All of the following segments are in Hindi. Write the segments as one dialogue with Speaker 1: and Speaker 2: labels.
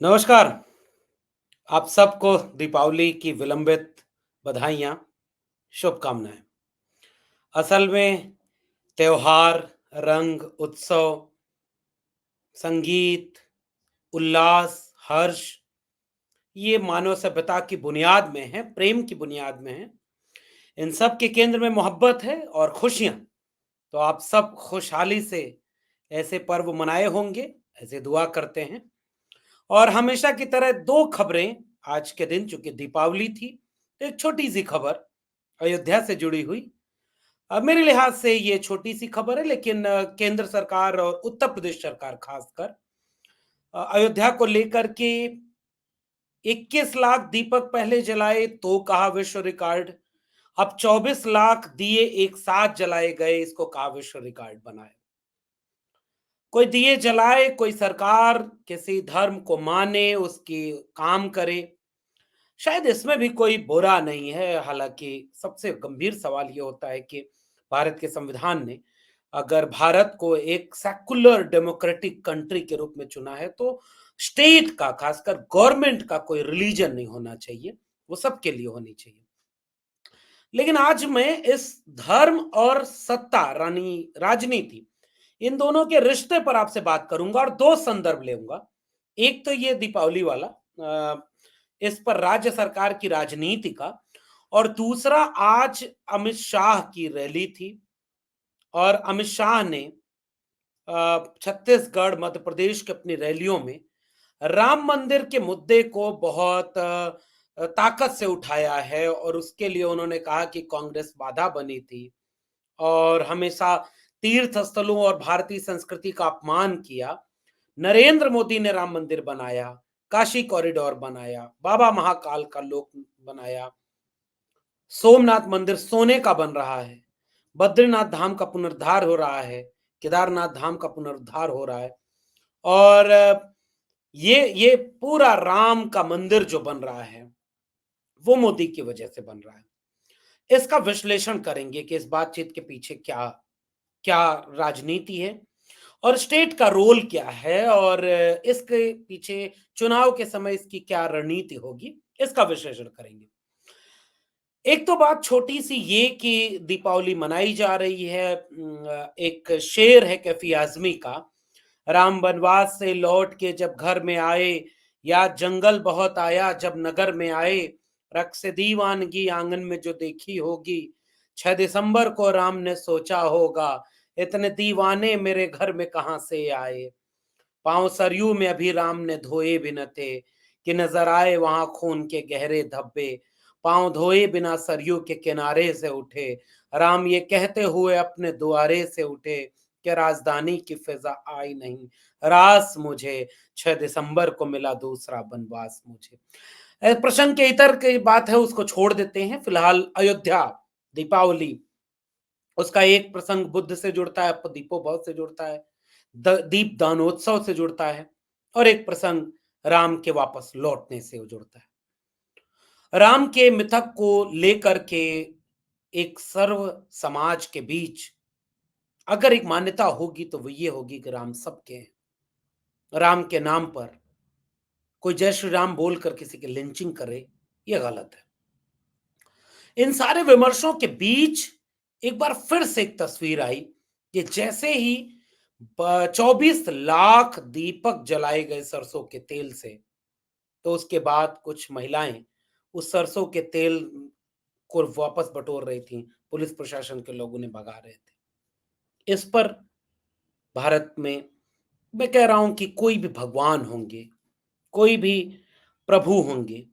Speaker 1: नमस्कार। आप सबको दीपावली की विलंबित बधाइयाँ, शुभकामनाएँ। असल में त्योहार, रंग, उत्सव, संगीत, उल्लास, हर्ष ये मानव सभ्यता की बुनियाद में है, प्रेम की बुनियाद में है। इन सब के केंद्र में मोहब्बत है और खुशियाँ। तो आप सब खुशहाली से ऐसे पर्व मनाए होंगे, ऐसे दुआ करते हैं। और हमेशा की तरह 2 खबरें आज के दिन चूँकि दीपावली थी, तो एक छोटी-सी खबर अयोध्या से जुड़ी हुई। मेरे लिहाज से ये छोटी-सी खबर है लेकिन केंद्र सरकार और उत्तर प्रदेश सरकार खासकर अयोध्या को लेकर के 21 लाख दीपक पहले जलाए तो कहा विश्व रिकॉर्ड, अब 24 लाख दिए एक साथ जलाए गए, इसको कहा विश्व रिकॉर्ड बनाए। कोई दिए जलाए, कोई सरकार किसी धर्म को माने, उसकी काम करे, शायद इसमें भी कोई बुरा नहीं है। हालाँकि सबसे गंभीर सवाल ये होता है कि भारत के संविधान ने अगर भारत को एक सेक्युलर डेमोक्रेटिक कंट्री के रूप में चुना है, तो स्टेट का, खासकर गवर्नमेंट का कोई रिलीजन नहीं होना चाहिए, वो सबके लिए होनी चाहिए। लेकिन आज मैं इस धर्म और सत्ता रानी राजनीति इन दोनों के रिश्ते पर आपसे बात करूंगा और 2 संदर्भ लेऊंगा। एक तो ये दीपावली वाला, इस पर राज्य सरकार की राजनीति का, और दूसरा आज अमित शाह की रैली थी और अमित शाह ने छत्तीसगढ़, मध्य प्रदेश की अपनी रैलियों में राम मंदिर के मुद्दे को बहुत ताकत से उठाया है और उसके लिए उन्होंने कहा कि कांग्रेस बाधा बनी थी और हमेशा तीर्थ स्थलों और भारतीय संस्कृति का अपमान किया। नरेंद्र मोदी ने राम मंदिर बनाया, काशी कॉरिडोर बनाया, बाबा महाकाल का लोक बनाया, सोमनाथ मंदिर सोने का बन रहा है, बद्रीनाथ धाम का पुनरुद्धार हो रहा है, केदारनाथ धाम का पुनरुद्धार हो रहा है और ये पूरा राम का मंदिर जो बन रहा है, वो मोदी की वजह से बन रहा है। इसका विश्लेषण करेंगे कि इस बातचीत के पीछे क्या क्या राजनीति है और स्टेट का रोल क्या है और इसके पीछे चुनाव के समय इसकी क्या रणनीति होगी, इसका विश्लेषण करेंगे। एक तो बात छोटी-सी ये कि दीपावली मनाई जा रही है। एक शेर है कैफी आज़मी का, राम वनवास से लौट के जब घर में आए, याद जंगल बहुत आया जब नगर में आए, रक़्स दीवानगी आंगन में जो देखी होगी, 6 दिसंबर को राम ने सोचा होगा, इतने दीवाने मेरे घर में कहाँ से आए। पाँव सरयू में अभी राम ने धोए भी न थे, कि नजर आए वहां खून के गहरे धब्बे। पाँव धोए बिना सरयू के किनारे से उठे, राम ये कहते हुए अपने दुआरे से उठे कि राजधानी की फिजा आई नहीं, रास मुझे 6 दिसंबर को मिला दूसरा बनवास मुझे। प्रसंग के इतर की बात है, उसको छोड़ देते हैं। फिलहाल अयोध्या, दीपावली, उसका एक प्रसंग बुद्ध से जुड़ता है, दीपोत्सव से जुड़ता है, दीप दानोत्सव से जुड़ता है और एक प्रसंग राम के वापस लौटने से जुड़ता है। राम के मिथक को लेकर के एक सर्व समाज के बीच अगर एक मान्यता होगी तो वो ये होगी कि राम सबके हैं। राम के नाम पर कोई जय श्री राम बोलकर किसी की लिंचिंग करे, ये गलत है। इन सारे विमर्शों के बीच एक बार फिर से एक तस्वीर आई कि जैसे ही 24 लाख दीपक जलाए गए सरसों के तेल से, तो उसके बाद कुछ महिलाएं उस सरसों के तेल को वापस बटोर रही थी, पुलिस प्रशासन के लोग उन्हें भगा रहे थे। इस पर भारत में मैं कह रहा हूं कि कोई भी भगवान होंगे, कोई भी प्रभु होंगे,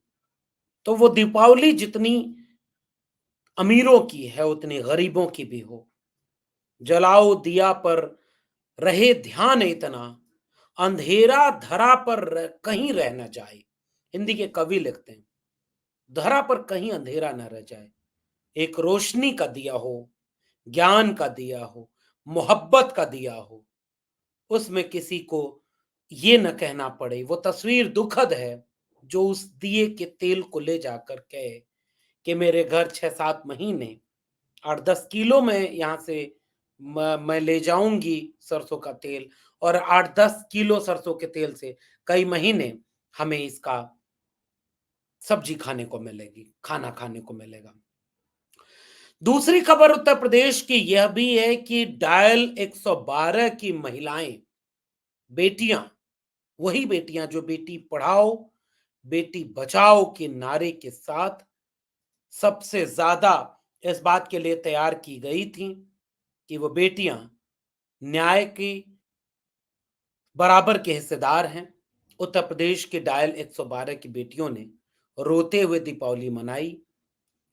Speaker 1: तो वो दीपावली जितनी अमीरों की है उतनी गरीबों की भी हो। जलाओ दिया पर रहे ध्यान इतना, अंधेरा धरा पर कहीं रह न जाए। हिंदी के कवि लिखते हैं, धरा पर कहीं अंधेरा न रह जाए। एक रोशनी का दिया हो, ज्ञान का दिया हो, मोहब्बत का दिया हो, उसमें किसी को ये न कहना पड़े। वो तस्वीर दुखद है जो उस दिए के तेल को ले जाकर कहे कि मेरे घर 6-7 महीने 8-10 किलो में यहाँ से मैं ले जाऊंगी सरसों का तेल और 8-10 किलो सरसों के तेल से कई महीने हमें इसका सब्जी खाने को मिलेगी, खाना खाने को मिलेगा। दूसरी खबर उत्तर प्रदेश की यह भी है कि डायल 112 की महिलाएं, बेटियां, वही बेटियां जो बेटी पढ़ाओ, बेटी बचाओ के नारे के साथ सबसे ज्यादा इस बात के लिए तैयार की गई थी कि वो बेटियां न्याय की बराबर के हिस्सेदार हैं। उत्तर प्रदेश के डायल 112 की बेटियों ने रोते हुए दीपावली मनाई।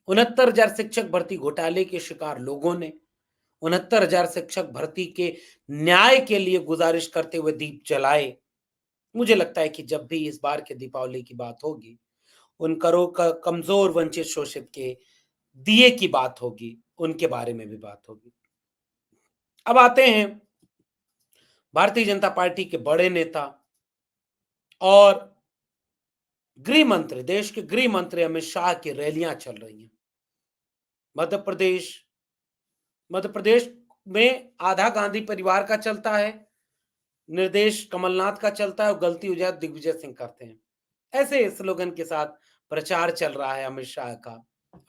Speaker 1: 69,000 शिक्षक भर्ती घोटाले के शिकार लोगों ने 69,000 शिक्षक भर्ती के न्याय के लिए गुजारिश करते हुए दीप जलाए। मुझे लगता है कि जब भी इस बार के दीपावली की बात होगी, उन करो कमजोर वंचित शोषित के दिए की बात होगी, उनके बारे में भी बात होगी। अब आते हैं भारतीय जनता पार्टी के बड़े नेता और गृह मंत्री, देश के गृह मंत्री अमित शाह की रैलियां चल रही हैं। मध्य प्रदेश मध्य प्रदेश में आधा गांधी परिवार का चलता है, निर्देश कमलनाथ का चलता है और गलती हो जाए दिग्विजय सिंह करते हैं। ऐसे स्लोगन के साथ प्रचार चल रहा है अमित शाह का,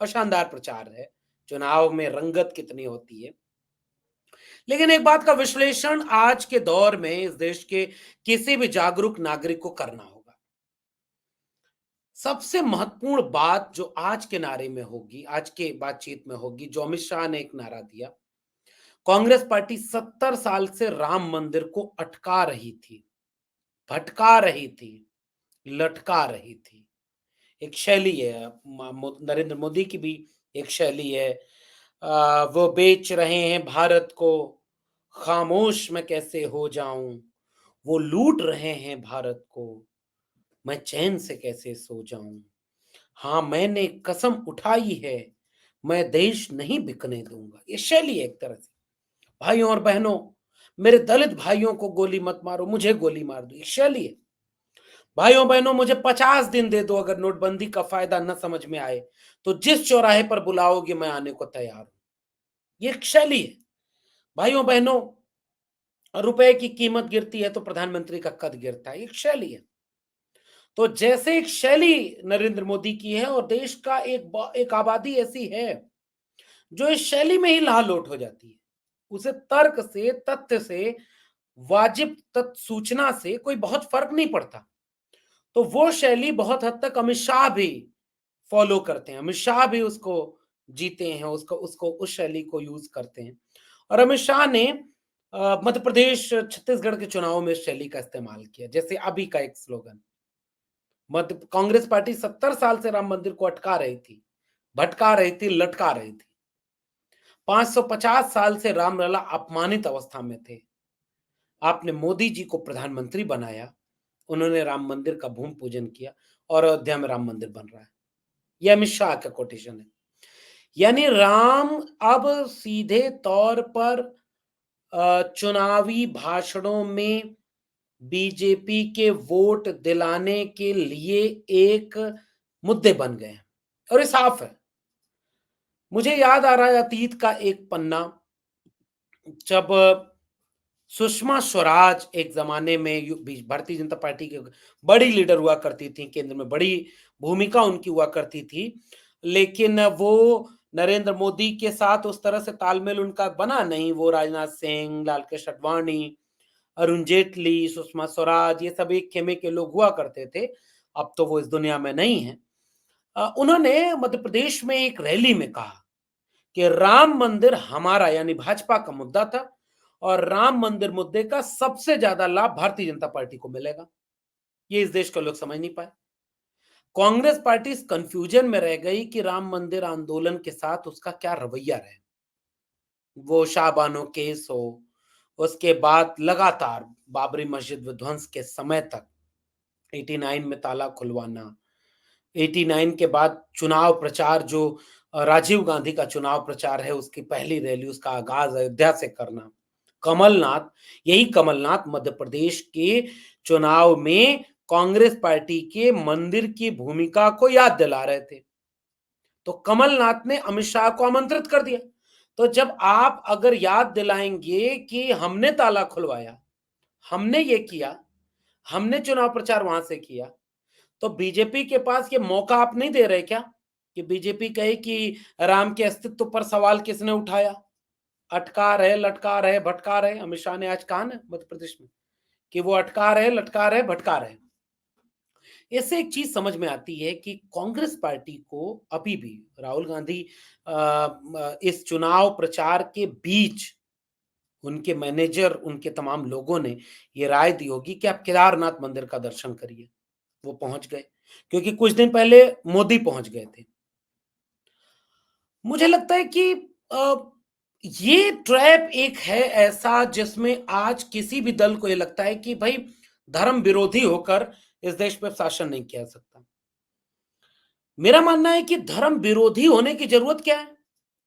Speaker 1: और शानदार प्रचार है। चुनाव में रंगत कितनी होती है। लेकिन एक बात का विश्लेषण आज के दौर में इस देश के किसी भी जागरूक नागरिक को करना होगा। सबसे महत्वपूर्ण बात जो आज के नारे में होगी, आज के बातचीत में होगी, जो अमित शाह ने एक नारा दिया, कांग्रेस पार्टी 70 साल से राम मंदिर को अटका रही थी, भटका रही थी, लटका रही थी। एक शैली है, नरेंद्र मोदी की भी एक शैली है। वो बेच रहे हैं भारत को, खामोश मैं कैसे हो जाऊं। वो लूट रहे हैं भारत को, मैं चैन से कैसे सो जाऊं। हाँ, मैंने कसम उठाई है, मैं देश नहीं बिकने दूंगा। ये शैली है एक तरह से। भाइयों और बहनों, मेरे दलित भाइयों को गोली मत मारो, मुझे गोली मार दो, ये शैली है। भाइयों बहनों, मुझे 50 दिन दे दो, अगर नोटबंदी का फायदा न समझ में आए तो जिस चौराहे पर बुलाओगे मैं आने को तैयार हूं। ये एक शैली है। भाइयों बहनों, रुपए की कीमत गिरती है तो प्रधानमंत्री का कद गिरता है, एक शैली है। तो जैसे एक शैली नरेंद्र मोदी की है, और देश का एक आबादी ऐसी है जो इस शैली में ही लहालोट हो जाती है। उसे तर्क से, तथ्य से, वाजिब तथ्य सूचना से कोई बहुत फर्क नहीं पड़ता। तो वो शैली बहुत हद तक अमित शाह भी फॉलो करते हैं, अमित शाह भी उसको जीते हैं, उसको उसको उस शैली को यूज करते हैं। और अमित शाह ने मध्य प्रदेश, छत्तीसगढ़ के चुनाव में इस शैली का इस्तेमाल किया। जैसे अभी का एक स्लोगन, मध्य कांग्रेस पार्टी 70 साल से राम मंदिर को अटका रही थी, भटका रही थी, लटका रही थी। 550 साल से रामलला अपमानित अवस्था में थे। आपने मोदी जी को प्रधानमंत्री बनाया, उन्होंने राम मंदिर का भूमि पूजन किया और अयोध्या में राम मंदिर बन रहा है। यह अमित शाह का कोटेशन है। यानी राम अब सीधे तौर पर चुनावी भाषणों में बीजेपी के वोट दिलाने के लिए एक मुद्दे बन गए हैं, और ये साफ है। मुझे याद आ रहा है अतीत का एक पन्ना, जब सुषमा स्वराज एक जमाने में भारतीय जनता पार्टी की बड़ी लीडर हुआ करती थी, केंद्र में बड़ी भूमिका उनकी हुआ करती थी, लेकिन वो नरेंद्र मोदी के साथ उस तरह से तालमेल उनका बना नहीं। वो राजनाथ सिंह, लालकृष्ण आडवाणी, अरुण जेटली, सुषमा स्वराज, ये सब एक खेमे के लोग हुआ करते थे। अब तो वो इस दुनिया में नहीं है। उन्होंने मध्य प्रदेश में एक रैली में कहा कि राम मंदिर हमारा, यानी भाजपा का मुद्दा था, और राम मंदिर मुद्दे का सबसे ज्यादा लाभ भारतीय जनता पार्टी को मिलेगा। ये इस देश के लोग समझ नहीं पाए। कांग्रेस पार्टी इस कंफ्यूजन में रह गई कि राम मंदिर आंदोलन के साथ उसका क्या रवैया रहे। वो शाहबानो केस हो, उसके बाद लगातार बाबरी मस्जिद विध्वंस के समय तक 89 में ताला खुलवाना, 89 के बाद चुनाव प्रचार, जो राजीव गांधी का चुनाव प्रचार है, उसकी पहली रैली, उसका आगाज अयोध्या से करना। कमलनाथ, यही कमलनाथ मध्य प्रदेश के चुनाव में कांग्रेस पार्टी के मंदिर की भूमिका को याद दिला रहे थे। तो कमलनाथ ने अमित शाह को आमंत्रित कर दिया। तो जब आप अगर याद दिलाएंगे कि हमने ताला खुलवाया, हमने ये किया, हमने चुनाव प्रचार वहां से किया, तो बीजेपी के पास ये मौका आप नहीं दे रहे क्या कि बीजेपी कहे कि राम के अस्तित्व पर सवाल किसने उठाया? अटका रहे, लटका रहे, भटका रहे। अमित शाह ने आज कहा ना मध्य प्रदेश में कि वो अटका रहे, लटका रहे, भटका रहे। इससे एक चीज समझ में आती है कि कांग्रेस पार्टी को अभी भी राहुल गांधी इस चुनाव प्रचार के बीच उनके मैनेजर, उनके तमाम लोगों ने ये राय दी होगी कि आप केदारनाथ मंदिर का दर्शन करिए। वो पहुंच गए क्योंकि कुछ दिन पहले मोदी पहुंच गए थे। मुझे लगता है कि अ, ये ट्रैप एक है ऐसा जिसमें आज किसी भी दल को ये लगता है कि भाई धर्म विरोधी होकर इस देश पे शासन नहीं किया जा सकता। मेरा मानना है कि धर्म विरोधी होने की जरूरत क्या है?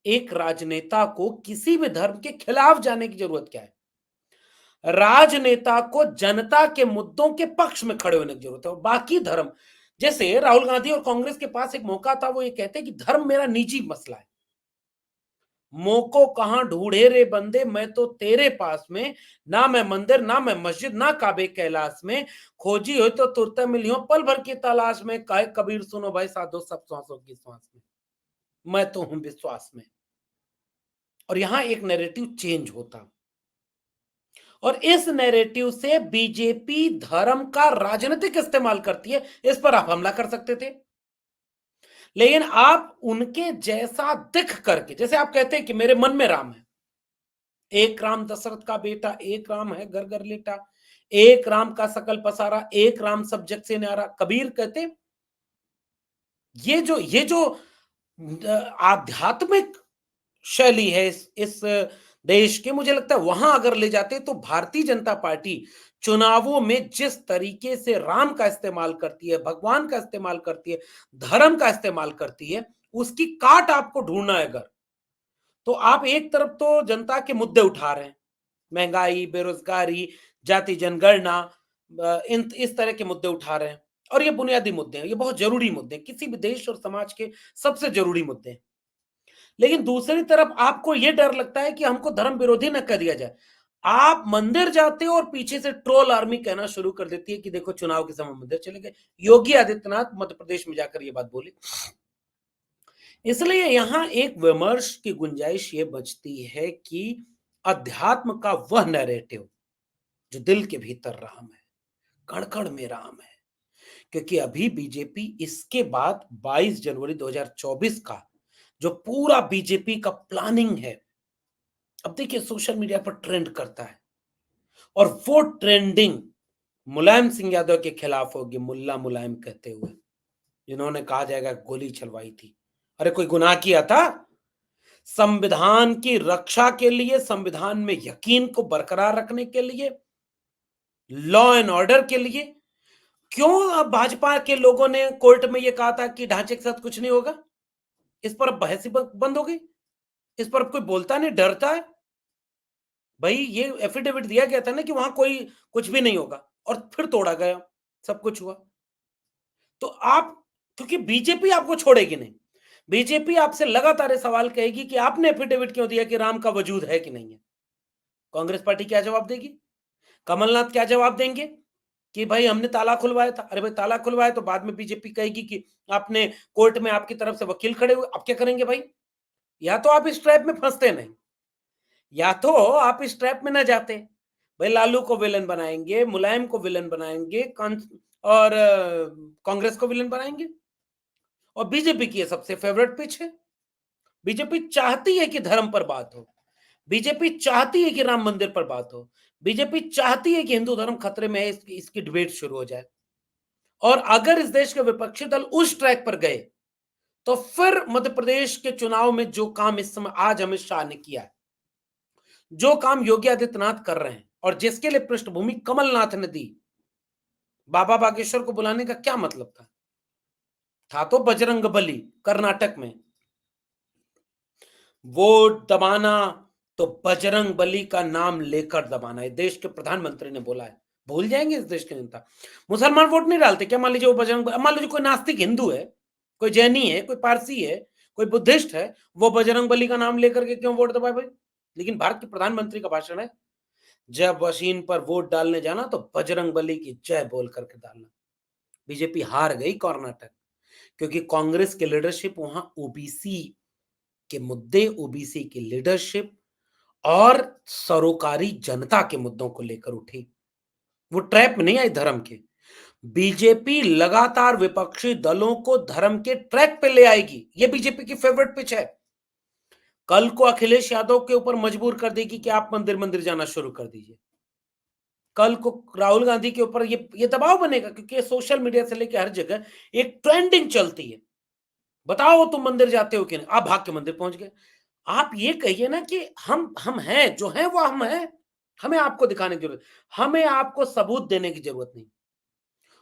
Speaker 1: एक राजनेता को किसी भी धर्म के खिलाफ जाने की जरूरत क्या है? राजनेता को जनता के मुद्दों के पक्ष में खड़े होने की जरूरत है। और बाकी धर्म, जैसे राहुल गांधी और कांग्रेस के पास एक मौका था, वो ये कहते कि धर्म मेरा निजी मसला है। मोको कहां ढूंढे रे बंदे, मैं तो तेरे पास में, ना मैं मंदिर ना मैं मस्जिद ना काबे कैलाश में, खोजी हो तो तुरते मिली हो पल भर की तलाश में, कहे कबीर सुनो भाई साधो सब सांसों की सांस में, मैं तो हूं विश्वास में। और यहां एक नैरेटिव चेंज होता, और इस नैरेटिव से बीजेपी धर्म का राजनीतिक इस्तेमाल करती है। इस पर आप हमला कर सकते थे, लेकिन आप उनके जैसा दिख करके, जैसे आप कहते हैं कि मेरे मन में राम है, एक राम दशरथ का बेटा, एक राम है घर घर लेटा, एक राम का सकल पसारा, एक राम सब जग से न्यारा, कबीर कहते। ये जो आध्यात्मिक शैली है इस देश के, मुझे लगता है वहां अगर ले जाते तो भारतीय जनता पार्टी चुनावों में जिस तरीके से राम का इस्तेमाल करती है, भगवान का इस्तेमाल करती है, धर्म का इस्तेमाल करती है, उसकी काट आपको ढूंढना है अगर, तो आप एक तरफ तो जनता के मुद्दे उठा रहे हैं, महंगाई, बेरोजगारी, जाति जनगणना, इन इस तरह के मुद्दे उठा रहे हैं, और ये बुनियादी मुद्दे हैं, ये बहुत जरूरी मुद्दे हैं, किसी भी देश और समाज के सबसे जरूरी मुद्दे हैं। लेकिन दूसरी तरफ आपको ये डर लगता है कि हमको धर्म विरोधी न कर दिया जाए। आप मंदिर जाते हो और पीछे से ट्रोल आर्मी कहना शुरू कर देती है कि देखो चुनाव के समय मंदिर चले गए। योगी आदित्यनाथ मध्य प्रदेश में जाकर ये बात बोले। इसलिए यहां एक विमर्श की गुंजाइश ये बचती है कि अध्यात्म का वह नैरेटिव जो दिल के भीतर राम है, कण कण में राम है, क्योंकि अभी बीजेपी इसके बाद 22 जनवरी 2024 का जो पूरा बीजेपी का प्लानिंग है, अब देखिए सोशल मीडिया पर ट्रेंड करता है, और वो ट्रेंडिंग मुलायम सिंह यादव के खिलाफ होगी, मुल्ला मुलायम कहते हुए, जिन्होंने कहा जाएगा गोली चलवाई थी। अरे कोई गुनाह किया था? संविधान की रक्षा के लिए, संविधान में यकीन को बरकरार रखने के लिए, लॉ एंड ऑर्डर के लिए, क्यों अब भाजपा के लोगों ने कोर्ट में यह कहा था कि ढांचे के साथ कुछ नहीं होगा? इस पर अब बहस ही बंद हो गई। इस पर अब कोई बोलता नहीं, डरता है। भाई ये एफिडेविट दिया गया था ना कि वहां कोई कुछ भी नहीं होगा, और फिर तोड़ा गया, सब कुछ हुआ। तो आप, क्योंकि बीजेपी आपको छोड़ेगी नहीं, बीजेपी आपसे लगातार ये सवाल कहेगी कि आपने एफिडेविट क्यों दिया कि राम का वजूद है कि नहीं है। कांग्रेस पार्टी क्या जवाब देगी? कमलनाथ क्या जवाब देंगे कि भाई हमने ताला खुलवाया था? अरे भाई ताला खुलवाया तो बाद में बीजेपी कहेगी कि आपने कोर्ट में आपकी तरफ से वकील खड़े हुए, अब क्या करेंगे भाई? या तो आप इस ट्रैप में फंसते नहीं, या तो आप इस ट्रैप में ना जाते। भाई लालू को विलन बनाएंगे, मुलायम को विलन बनाएंगे, और कांग्रेस को विलन बनाएंगे, और बीजेपी की ये सबसे फेवरेट पिच है। बीजेपी चाहती है कि धर्म पर बात हो, बीजेपी चाहती है कि राम मंदिर पर बात हो, बीजेपी चाहती है कि हिंदू धर्म खतरे में है, इसकी डिबेट शुरू हो जाए। और अगर इस देश के विपक्षी दल उस ट्रैक पर गए, तो फिर मध्य प्रदेश के चुनाव में जो काम इस समय आज अमित शाह ने किया है, जो काम योगी आदित्यनाथ कर रहे हैं, और जिसके लिए पृष्ठभूमि कमलनाथ ने दी, बाबा बागेश्वर को बुलाने का क्या मतलब था तो बजरंग बली कर्नाटक में, वोट दबाना तो बजरंग बली का नाम लेकर दबाना है, देश के प्रधानमंत्री ने बोला है। भूल जाएंगे इस देश के नेता? मुसलमान वोट नहीं डालते क्या? मान लीजिए वो मान लीजिए कोई नास्तिक हिंदू है, कोई जैनी है, कोई पारसी है, कोई बुद्धिस्ट है, वो बजरंग बली का नाम लेकर के क्यों वोट दबाए भाई? लेकिन भारत के प्रधानमंत्री का भाषण है, जब मशीन पर वोट डालने जाना तो बजरंग बली की जय बोल करके डालना। बीजेपी हार गई कर्नाटक, क्योंकि कांग्रेस की लीडरशिप वहां ओबीसी के मुद्दे, ओबीसी की लीडरशिप और सरोकारी जनता के मुद्दों को लेकर उठी। वो ट्रैप में नहीं आई धर्म के। बीजेपी लगातार विपक्षी दलों को धर्म के ट्रैक पे ले आएगी, ये बीजेपी की फेवरेट पिच है। कल को अखिलेश यादव के ऊपर मजबूर कर देगी कि आप मंदिर मंदिर जाना शुरू कर दीजिए। कल को राहुल गांधी के ऊपर ये दबाव बनेगा, क्योंकि ये सोशल मीडिया से लेकर हर जगह एक ट्रेंडिंग चलती है। बताओ तुम मंदिर जाते हो कि नहीं? आप भाग के मंदिर पहुंच गए। आप ये कहिए ना कि हम हैं, जो हैं वो हम हैं। हमें आपको दिखाने की जरूरत, हमें आपको सबूत देने की जरूरत नहीं।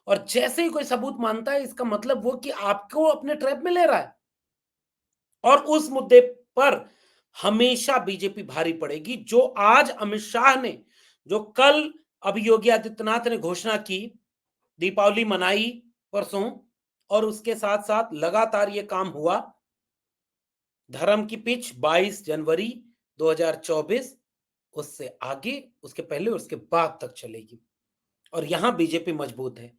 Speaker 1: और जैसे ही कोई सबूत मानता है, इसका मतलब वो कि आपको अपने ट्रैप में ले रहा है। और उस मुद्दे पर हमेशा बीजेपी भारी पड़ेगी। जो आज अमित शाह ने, जो कल अभी योगी आदित्यनाथ ने घोषणा की, दीपावली मनाई परसों, और उसके साथ साथ लगातार ये काम हुआ। धर्म की पिच 22 जनवरी 2024, उससे आगे, उसके पहले, उसके बाद तक चलेगी। और यहां बीजेपी मजबूत है।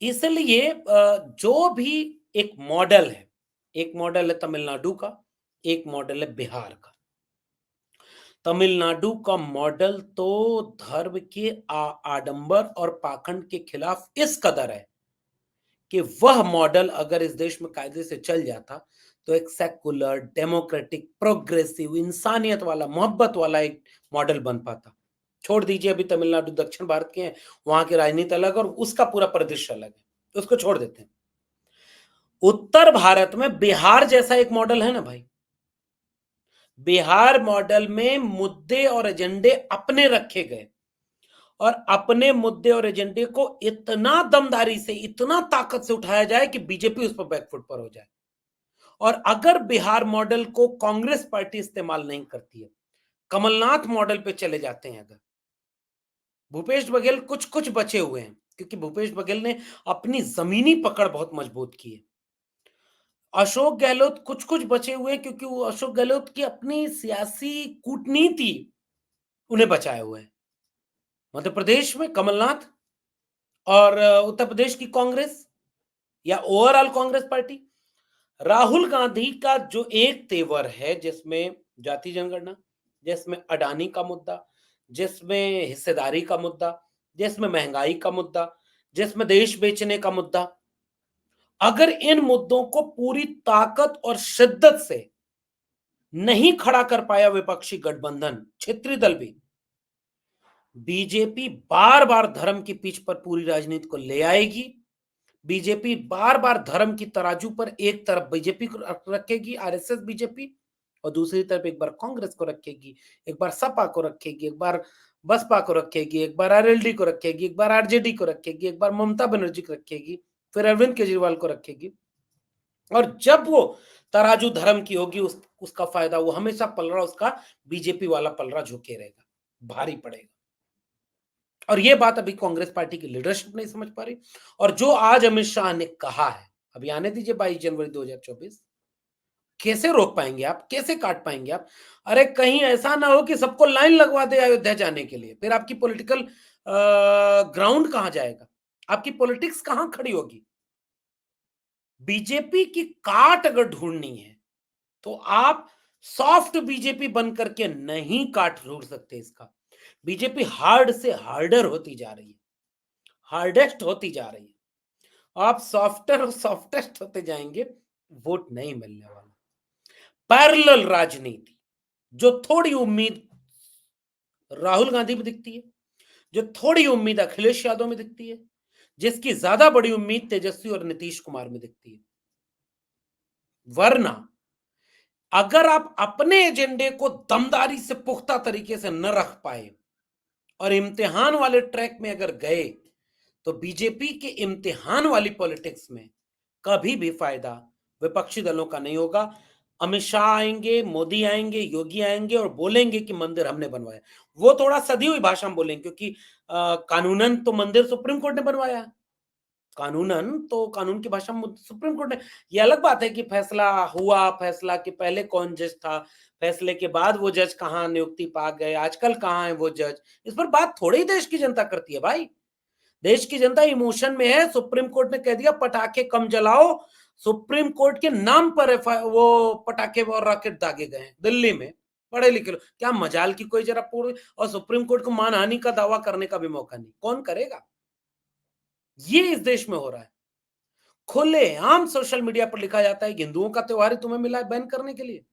Speaker 1: इसलिए जो भी एक मॉडल है, एक मॉडल है तमिलनाडु का, एक मॉडल है बिहार का। तमिलनाडु का मॉडल तो धर्म के आडंबर और पाखंड के खिलाफ इस कदर है कि वह मॉडल अगर इस देश में कायदे से चल जाता तो एक सेकुलर, डेमोक्रेटिक, प्रोग्रेसिव, इंसानियत वाला, मोहब्बत वाला एक मॉडल बन पाता। छोड़ दीजिए, अभी तमिलनाडु दक्षिण भारत के हैं, वहां की राजनीति अलग और उसका पूरा परिदृश्य अलग है, उसको छोड़ देते हैं। उत्तर भारत में बिहार जैसा एक मॉडल है ना भाई। बिहार मॉडल में मुद्दे और एजेंडे अपने रखे गए, और अपने मुद्दे और एजेंडे को इतना दमदारी से, इतना ताकत से उठाया जाए कि बीजेपी उस पर बैकफुट पर हो जाए। और अगर बिहार मॉडल को कांग्रेस पार्टी इस्तेमाल नहीं करती है, कमलनाथ मॉडल पे चले जाते हैं, अगर भूपेश बघेल कुछ कुछ बचे हुए हैं, क्योंकि भूपेश बघेल ने अपनी जमीनी पकड़ बहुत मजबूत की है। अशोक गहलोत कुछ कुछ बचे हुए हैं, क्योंकि वो अशोक गहलोत की अपनी सियासी कूटनीति उन्हें बचाए हुए है। मध्य प्रदेश में कमलनाथ और उत्तर प्रदेश की कांग्रेस या ओवरऑल कांग्रेस पार्टी, राहुल गांधी का जो एक तेवर है, जिसमें जाति जनगणना, जिसमें अडानी का मुद्दा, जिसमें हिस्सेदारी का मुद्दा, जिसमें महंगाई का मुद्दा, जिसमें देश बेचने का मुद्दा, अगर इन मुद्दों को पूरी ताकत और शिद्दत से नहीं खड़ा कर पाया विपक्षी गठबंधन, क्षेत्रीय दल भी, बीजेपी बार बार धर्म की पिच पर पूरी राजनीति को ले आएगी। बीजेपी बार बार धर्म की तराजू पर एक तरफ बीजेपी को रखेगी, आरएसएस बीजेपी, और दूसरी तरफ एक बार कांग्रेस को रखेगी, एक बार सपा को रखेगी, एक बार बसपा को रखेगी, एक बार आरएलडी को रखेगी, एक बार आरजेडी को रखेगी, एक बार ममता बनर्जी को रखेगी, फिर अरविंद केजरीवाल को रखेगी। और जब वो तराजू धर्म की होगी, उसका फायदा वो हमेशा पलड़ा, उसका बीजेपी वाला पलड़ा झुके रहेगा, भारी पड़ेगा। और ये बात अभी कांग्रेस पार्टी की लीडरशिप नहीं समझ पा रही। और जो आज अमित शाह ने कहा है, अभी आने दीजिए 22 जनवरी 2024, कैसे रोक पाएंगे आप, कैसे काट पाएंगे आप? अरे कहीं ऐसा ना हो कि सबको लाइन लगवा दे अयोध्या जाने के लिए, फिर आपकी पॉलिटिकल ग्राउंड कहां जाएगा, आपकी पॉलिटिक्स कहां खड़ी होगी? बीजेपी की काट अगर ढूंढनी है तो आप सॉफ्ट बीजेपी बन करके नहीं काट ढूंढ सकते इसका। बीजेपी हार्ड से हार्डर होती जा रही है, हार्डेस्ट होती जा रही है। आप सॉफ्टर और सॉफ्टेस्ट होते जाएंगे, वोट नहीं मिलने वाला। पैरेलल राजनीति, जो थोड़ी उम्मीद राहुल गांधी में दिखती है, जो थोड़ी उम्मीद अखिलेश यादव में दिखती है, जिसकी ज्यादा बड़ी उम्मीद तेजस्वी और नीतीश कुमार में दिखती है। वरना अगर आप अपने एजेंडे को दमदारी से, पुख्ता तरीके से न रख पाए और इम्तिहान वाले ट्रैक में अगर गए, तो बीजेपी के इम्तिहान वाली पॉलिटिक्स में कभी भी फायदा विपक्षी दलों का नहीं होगा। अमित शाह आएंगे, मोदी आएंगे, योगी आएंगे और बोलेंगे कि मंदिर हमने बनवाया। वो थोड़ा सदी हुई भाषा में बोलेंगे, क्योंकि कानूनन तो मंदिर सुप्रीम कोर्ट ने बनवाया है। कानूनन तो, कानून की भाषा में सुप्रीम कोर्ट ने। ये अलग बात है कि फैसला हुआ, फैसला के पहले कौन जज था, फैसले के बाद वो जज कहाँ नियुक्ति पा गए, आजकल कहाँ है वो जज, इस पर बात थोड़ी देश की जनता करती है भाई। देश की जनता इमोशन में है। सुप्रीम कोर्ट ने कह दिया पटाखे कम जलाओ। सुप्रीम कोर्ट के नाम पर वो पटाखे और रॉकेट दागे गए हैं दिल्ली में। पढ़े लिखे लोग, क्या मजाल की कोई जरा पूर्ण, और सुप्रीम कोर्ट को मानहानि का दावा करने का भी मौका नहीं, कौन करेगा? ये इस देश में हो रहा है। खुलेआम सोशल मीडिया पर लिखा जाता है कि हिंदुओं का त्योहार ही तुम्हें मिला है बैन करने के लिए।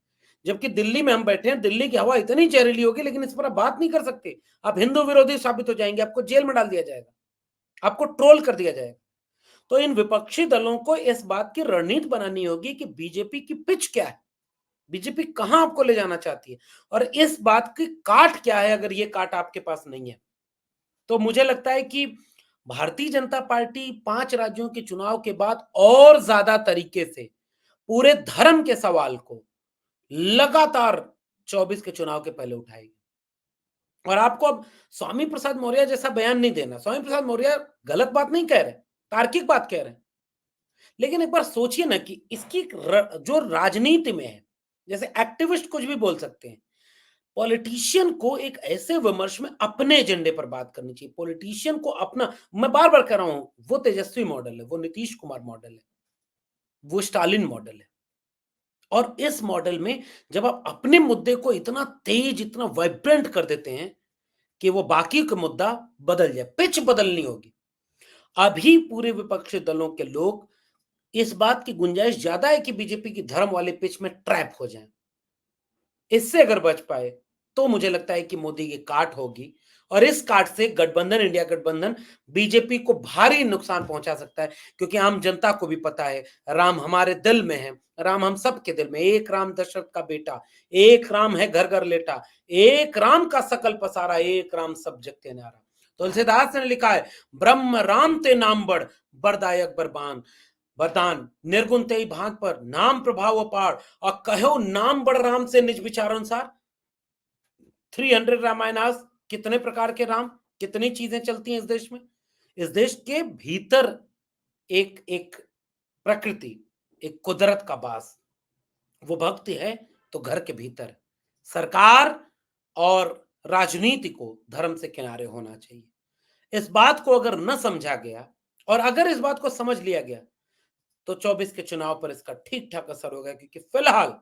Speaker 1: जबकि दिल्ली में हम बैठे हैं, दिल्ली की हवा इतनी जहरीली होगी, लेकिन इस पर आप बात नहीं कर सकते। आप हिंदू विरोधी साबित हो जाएंगे, आपको जेल में डाल दिया जाएगा, आपको ट्रोल कर दिया जाएगा। तो इन विपक्षी दलों को इस बात की रणनीति बनानी होगी कि बीजेपी की पिच क्या है, बीजेपी कहां आपको ले जाना चाहती है, और इस बात की काट क्या है। अगर ये काट आपके पास नहीं है, तो मुझे लगता है कि भारतीय जनता पार्टी 5 राज्यों के चुनाव के बाद और ज्यादा तरीके से पूरे धर्म के सवाल को लगातार 24 के चुनाव के पहले उठाएगी। और आपको अब स्वामी प्रसाद मौर्य जैसा बयान नहीं देना। स्वामी प्रसाद मौर्य गलत बात नहीं कह रहे, तार्किक बात कह रहे हैं। लेकिन एक बार सोचिए ना कि इसकी जो राजनीति में है, जैसे एक्टिविस्ट कुछ भी बोल सकते हैं, पॉलिटिशियन को एक ऐसे विमर्श में अपने एजेंडे पर बात करनी चाहिए। पॉलिटिशियन को अपना, मैं बार बार कह रहा हूं, वो तेजस्वी मॉडल है, वो नीतीश कुमार मॉडल है, वो स्टालिन मॉडल है। और इस मॉडल में जब आप अपने मुद्दे को इतना तेज, इतना वाइब्रेंट कर देते हैं कि वो बाकी का मुद्दा बदल जाए, पिच बदलनी होगी। अभी पूरे विपक्षी दलों के लोग, इस बात की गुंजाइश ज्यादा है कि बीजेपी की धर्म वाले पिच में ट्रैप हो जाएं। इससे अगर बच पाए तो मुझे लगता है कि मोदी की काट होगी, और इस काट से गठबंधन, इंडिया गठबंधन बीजेपी को भारी नुकसान पहुंचा सकता है। क्योंकि आम जनता को भी पता है, राम हमारे दिल में है, राम हम सबके दिल में। एक राम दशरथ का बेटा, एक राम है घर घर लेटा, एक राम का सकल पसारा, एक राम सब जग के न्यारा। तुलसीदास ने लिखा है, ब्रह्म राम ते नाम बढ़, बरदायक बरबान वरदान निर्गुण तेई भांत पर, नाम प्रभाव अपार, और कहो नाम बड़ राम से निज विचार अनुसार। 300 रामायणास, कितने प्रकार के राम, कितनी चीजें चलती हैं इस देश में। इस देश के भीतर एक एक प्रकृति, एक कुदरत का वास, वो भक्ति है तो घर के भीतर। सरकार और राजनीति को धर्म से किनारे होना चाहिए। इस बात को अगर न समझा गया, और अगर इस बात को समझ लिया गया, तो 24 के चुनाव पर इसका ठीक ठाक असर होगा। क्योंकि फिलहाल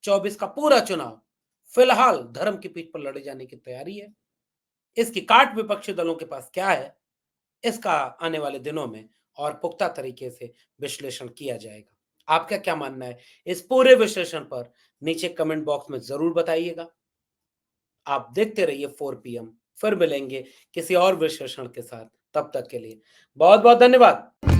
Speaker 1: 24 का पूरा चुनाव फिलहाल धर्म की पीठ पर लड़े जाने की तैयारी है। इसकी काट विपक्षी दलों के पास क्या है, इसका आने वाले दिनों में और पुख्ता तरीके से विश्लेषण किया जाएगा। आपका क्या मानना है इस पूरे विश्लेषण पर, नीचे कमेंट बॉक्स में जरूर बताइएगा। आप देखते रहिए 4 PM, फिर मिलेंगे किसी और विश्लेषण के साथ। तब तक के लिए बहुत बहुत धन्यवाद।